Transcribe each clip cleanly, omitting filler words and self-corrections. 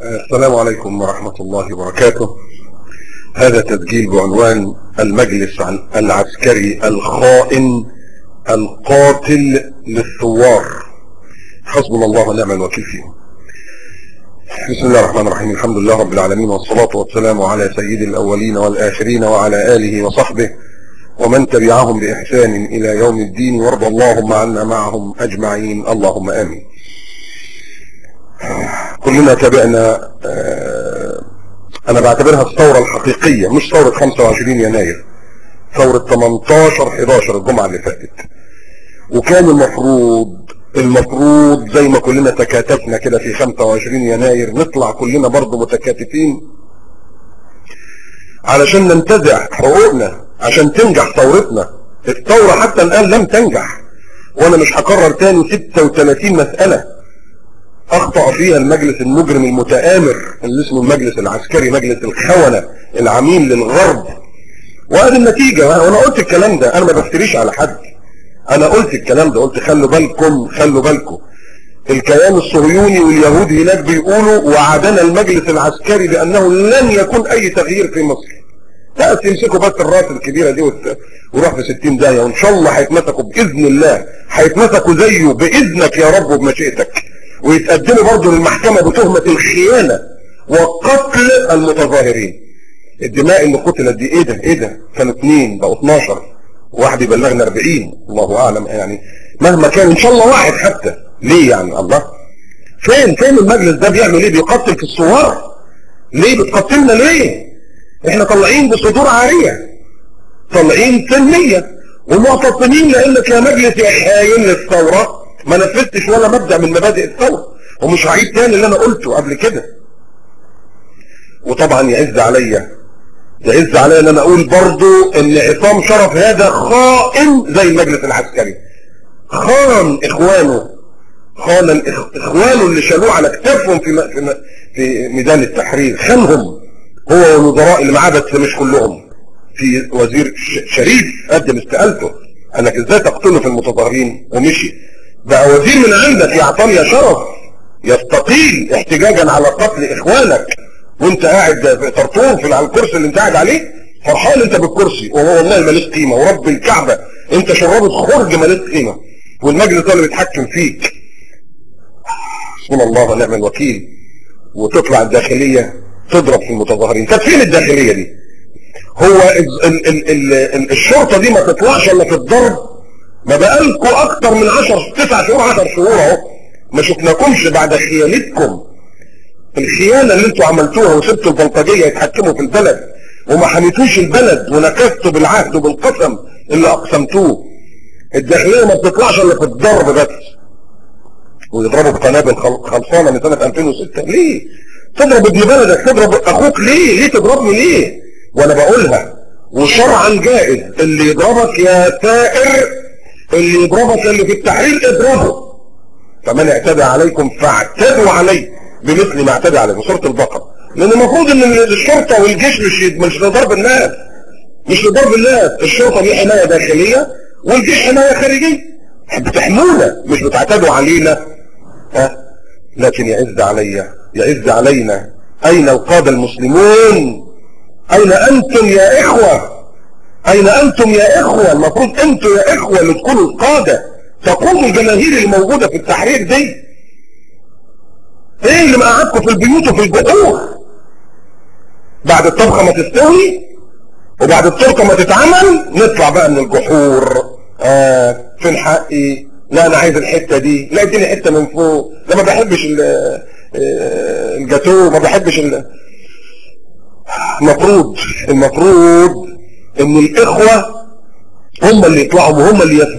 السلام عليكم ورحمة الله وبركاته. هذا تسجيل بعنوان المجلس العسكري الخائن القاتل للثوار، حسبنا الله ونعم الوكيل فيهم. بسم الله الرحمن الرحيم، الحمد لله رب العالمين، والصلاة والسلام على سيد الأولين والآخرين وعلى آله وصحبه ومن تبعهم بإحسان إلى يوم الدين، وارض اللهم عنا معهم أجمعين، اللهم آمين. كلنا تابعنا، أنا بعتبرها الثورة الحقيقية، مش ثورة 25 يناير، ثورة 18/11 الجمعة اللي فاتت. وكان المفروض زي ما كلنا تكاتفنا كده في 25 يناير نطلع كلنا برضو متكاتفين علشان ننتزع حقوقنا، عشان تنجح ثورتنا. الثورة حتى الآن لم تنجح، وأنا مش هكرر تاني 36 مسألة اخطأ فيها المجلس المجرم المتآمر اللي اسمه المجلس العسكري، مجلس الخونة العميل للغرب. وهذه النتيجة، وانا قلت الكلام ده، انا ما بفتريش على حد، انا قلت الكلام ده، قلت خلوا بالكم الكيان الصهيوني واليهودي هناك بيقولوا وعدنا المجلس العسكري بانه لن يكون اي تغيير في مصر. بس يمسكوا بس الراس الكبيرة دي وروح في 60 داهية، وان شاء الله هيتمسكوا باذن الله، هيتمسكوا زيه باذنك يا رب وبمشيئتك، ويتقدموا برضه للمحكمة بتهمة الخيانة وقتل المتظاهرين. الدماء اللي قتلت دي ايه ده؟ كانوا 2 بقوا 12، واحد يبلغنا 40، الله اعلم. يعني مهما كان ان شاء الله واحد حتى، ليه يعني؟ الله فين المجلس ده بيعمل ايه؟ بيقتل في الثوار. ليه بتقتلنا؟ ليه؟ احنا طالعين بصدور عارية، طالعين سلمية ومعتصمين لانك يا مجلس يا خاين للثورة ما نفذتش ولا مبدأ من مبادئ الثورة. ومش هعيد تاني اللي انا قلته قبل كده. وطبعا يعز عليا ان انا اقول برضو ان عصام شرف هذا خائن زي المجلس العسكري، خان اخوانه اللي شالوه على كتافهم في ميدان التحرير، خانهم هو والوزراء اللي معاه، بس مش كلهم. في وزير شريف قدم استقالته، انك ازاي تقتله في المتظاهرين ومشي، بقى وزير من عندك يا عطام يا شرف يستقيل احتجاجا على قتل اخوانك، وانت قاعد ترطور على الكرسي اللي انت قاعد عليه، فرحان انت بالكرسي، وهو والله ماليش قيمه، ورب الكعبه انت شربت خرج ماليش قيمه، والمجلس هو اللي بيتحكم فيك. حسبنا الله ونعم الوكيل. وتطلع الداخليه تضرب في المتظاهرين. كانت فين الداخليه دي؟ هو الشرطه دي ما تطلعش الا في الضرب. ما بقالكوا اكتر من 9 شهور 10 شهور اهو ما شفناكمش بعد خيانتكم، الخيانة اللي انتوا عملتوها، وسبتوا البلطجية يتحكموا في البلد وما حميتوش البلد، ونكستوا بالعهد وبالقسم اللي اقسمتوه. الداخلية ما بتطلعش الا في الضرب بس، ويضربوا بقنابل خلصانة من سنة 2006. ليه تضرب ابن بلدك؟ تضرب اخوك ليه تضربني ليه؟ وانا بقولها وشرعا جائز، اللي يضربك يا ثائر، اللي يضربك اللي في التحرير اضربه، فمن اعتدى عليكم فاعتدوا عليه بمثل ما اعتدى عليكم، سورة البقرة. لان المفروض ان الشرطة والجيش مش لضرب الناس، الشرطة دي حماية داخلية والجيش حماية خارجية، بتحمونا مش بتعتدوا علينا. لكن يعز علينا اين القادة المسلمون؟ اين انتم يا اخوة؟ المفروض انتوا يا اخوة اللي تكونوا القادة، تقودوا الجماهير اللي موجودة في التحرير دي. ايه اللي مقعدكم في البيوت وفي الجحور؟ بعد الطبخة ما تستوي وبعد التركة ما تتعمل نطلع بقى من الجحور. فين حقي؟ لا انا عايز الحتة دي، لا اديني حتة من فوق، لا ما بحبش الجاتو، ما بحبش المفروض ان الاخوة هم اللي يطلعوا وهم اللي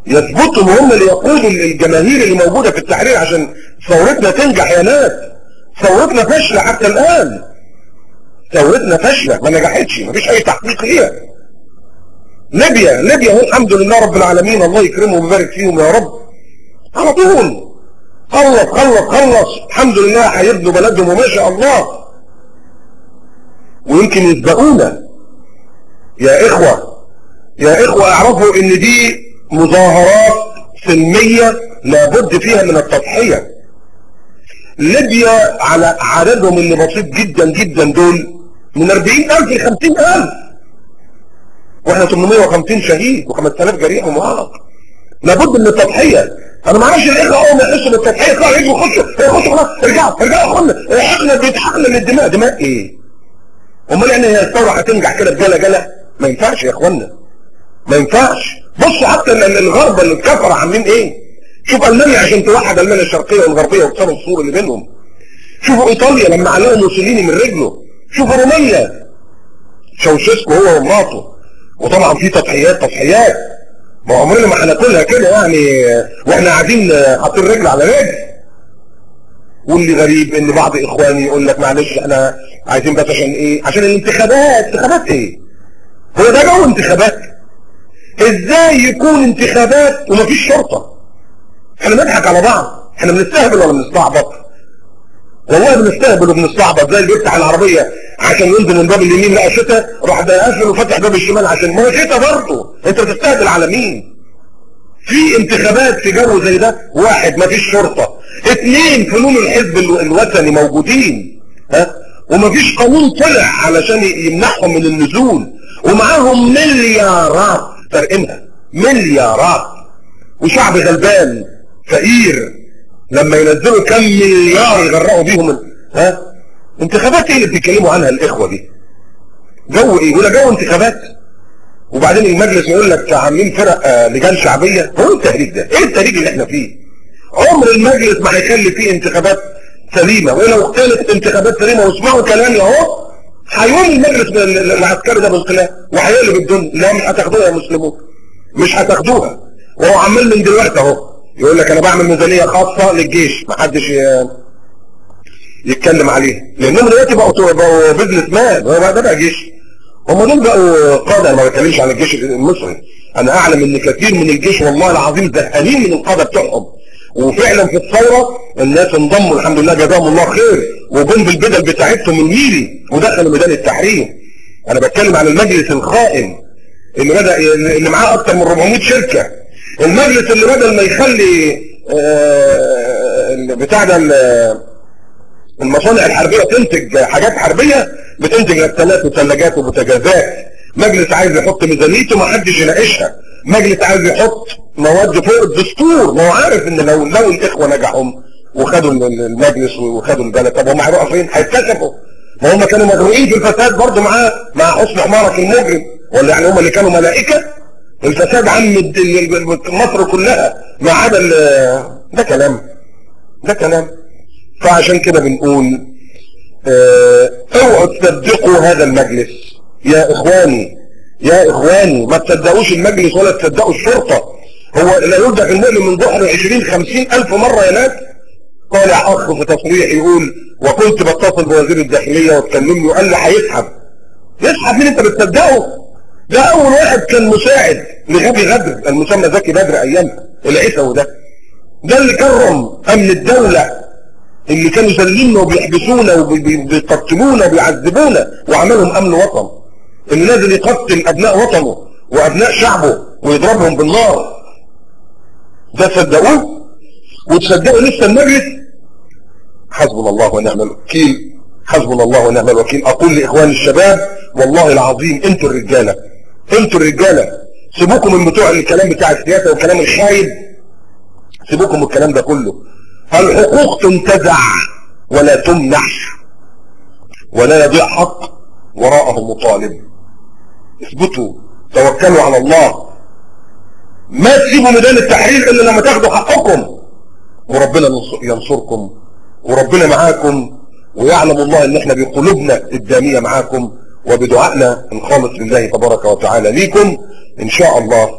يثبتوا وهم اللي يقودوا الجماهير اللي موجودة في التحرير عشان ثورتنا تنجح. يا ناس ثورتنا فاشلة حتى الان، ثورتنا فاشلة ما نجحتش، ما فيش اي تحقيق ليها. ليبيا هو الحمد لله رب العالمين، الله يكرمهم ويبارك فيهم يا رب، على طول خلص الحمد لله، هيبنوا بلدهم وما شاء الله، ويمكن يسبقونا. يا اخوة اعرفوا ان دي مظاهرات سلمية لابد فيها من التضحية. ليبيا على عددهم اللي بسيط جدا جدا دول من 40,000 ل 50,000، واحنا 850 شهيد و5000 جريح ومعاق. لابد من التضحيه. انا ما اعرفش الاخوه اول ما يحسوا بالتضحيه يطلعوا يجوا يخشوا خلاص ارجعوا يا اخوانا، احنا بيتحقن الدماء. دماء ايه؟ امال يعني هي الثوره هتنجح كده بجلا جلا؟ ما ينفعش يا اخوانا، ما ينفعش. بص حتى الغرب اللي الكفره عاملين ايه. شوف المانيا عشان توحد المانيا الشرقيه والغربيه وكسروا السور اللي بينهم. شوفوا ايطاليا لما علقوا موسوليني من رجله. شوفوا رومانيا شاوشيسكو هو ومراته. وطبعا في تضحيات ما عمرنا ما هناكلها كده يعني واحنا قاعدين حاطين رجل على رجل. واللي غريب ان بعض اخواني يقول لك معلش احنا عايزين بس عشان ايه؟ عشان الانتخابات. انتخابات ايه؟ هو ده جو انتخابات؟ ازاي يكون انتخابات ومفيش شرطه؟ احنا بنضحك على بعض. احنا بنستهبل ولا بنستعبط؟ والله بنستهبل وبنستعبط. زي اللي بيفتح العربيه عشان ينزل من باب اليمين لقى شتاء راح ده قافل وفتح باب الشمال عشان ما هو شتاء برضه. انت بتستهبل على مين؟ في انتخابات في جو زي ده. واحد مفيش شرطه، اثنين فنون الحزب الوطني موجودين، ها، ومفيش قانون طلع علشان يمنعهم من النزول، ومعاهم مليارات فرقمها مليارات، وشعب غلبان فقير لما ينزلوا كم مليار يغرقوا بيهم. ها، انتخابات ايه اللي بتتكلموا عنها الاخوه دي؟ جو ايه؟ ولا جو انتخابات؟ وبعدين المجلس يقول لك عاملين فرق لجان شعبيه. هو التهريج ده؟ ايه التهريج اللي احنا فيه؟ عمر المجلس ما هيخلي فيه انتخابات سليمه، ولو كانت انتخابات سليمه واسمعوا كلامي اهو هيقوم المجلس العسكري ده بالخلاف وهيقلب الدنيا. لا مش هتاخدوها يا مسلمون، مش هتاخدوها. وهو عمال من دلوقتي اهو يقول لك انا بعمل ميزانيه خاصه للجيش ما حدش يتكلم عليها، لانهم دلوقتي بقوا بيزنس مان. هو ده بقى جيش؟ هم دول بقوا قاده. ما بتكلمش عن الجيش المصري، انا اعلم ان كثير من الجيش والله العظيم زهقانين من القاده بتوعهم. وفعلا في الثوره الناس انضموا الحمد لله جزاهم الله خير وجم بالبدل بتاعتهم الميري ودخلوا ميدان التحرير. انا بتكلم عن المجلس الخائن اللي بدأ اللي معاه اكتر من 400 شركه. المجلس اللي بدل ما يخلي بتاع ده المصانع الحربيه تنتج حاجات حربيه بتنتج غسالات وثلاجات وبوتاجازات. مجلس عايز يحط ميزانيته ما حدش يناقشها. مجلس عايز يحط مواد فوق الدستور. ما هو عارف ان لو الاخوه نجحوا وخدوا المجلس وخدوا البلد، طب هم هيروحوا فين؟ هيتكشفوا. ما هم كانوا مغروقين في الفساد برضه مع حسن حمارك المجرم، ولا يعني هم اللي كانوا ملائكه؟ الفساد عم مصر كلها ما عدا ده كلام. فعشان كده بنقول اوعوا تصدقوا هذا المجلس يا اخواني. ما تصدقوش المجلس ولا تصدقوا الشرطه. هو لا يرجع المؤمن من ظهر 20-50 الف مره يا ناس. طالع اخ في تصريح يقول وكنت بتصل بوزير الداخليه واتكلمني وقال لي هيسحب مين؟ انت بتصدقه؟ ده اول واحد كان مساعد لغبي غدر المسمى زكي بدر ايامها العيسوي ده اللي كرم امن الدوله اللي كانوا يذللنا وبيحبسونا وبيقتلونا وبيعذبونا وعملهم امن وطن، اللي نازل يقتل ابناء وطنه وابناء شعبه ويضربهم بالنار. ده تصدقوه؟ وتصدقوا لسه المجلس؟ حسبنا الله ونعم الوكيل، حسبنا الله ونعم الوكيل. اقول لاخواني الشباب والله العظيم انتوا الرجاله سيبوكم من بتوع الكلام بتاع السياسه والكلام الخايب، سيبوكم من الكلام ده كله. الحقوق تنتزع ولا تمنح، ولا يضيع حق وراءه مطالب. اثبتوا، توكلوا على الله، ما تسيبوا ميدان التحرير الا لما تاخدوا حقكم، وربنا ينصركم وربنا معاكم، ويعلم الله ان احنا بقلوبنا الدامية معاكم وبدعائنا الخالص لله تبارك وتعالى ليكم. ان شاء الله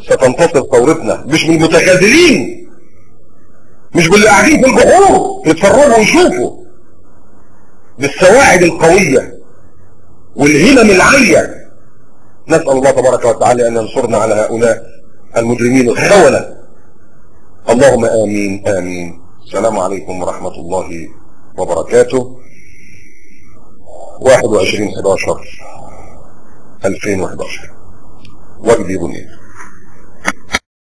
ستنتصر ثورتنا، مش بالمتخاذلين، مش باللي قاعدين في البحور يتفرجوا ويشوفوا، بالسواعد القوية والهمم العالية. نسأل الله تبارك وتعالى ان ينصرنا على هؤلاء المجرمين الخونة. اللهم آمين آمين. السلام عليكم ورحمة الله وبركاته. 21/11/2011 وجدي بنير.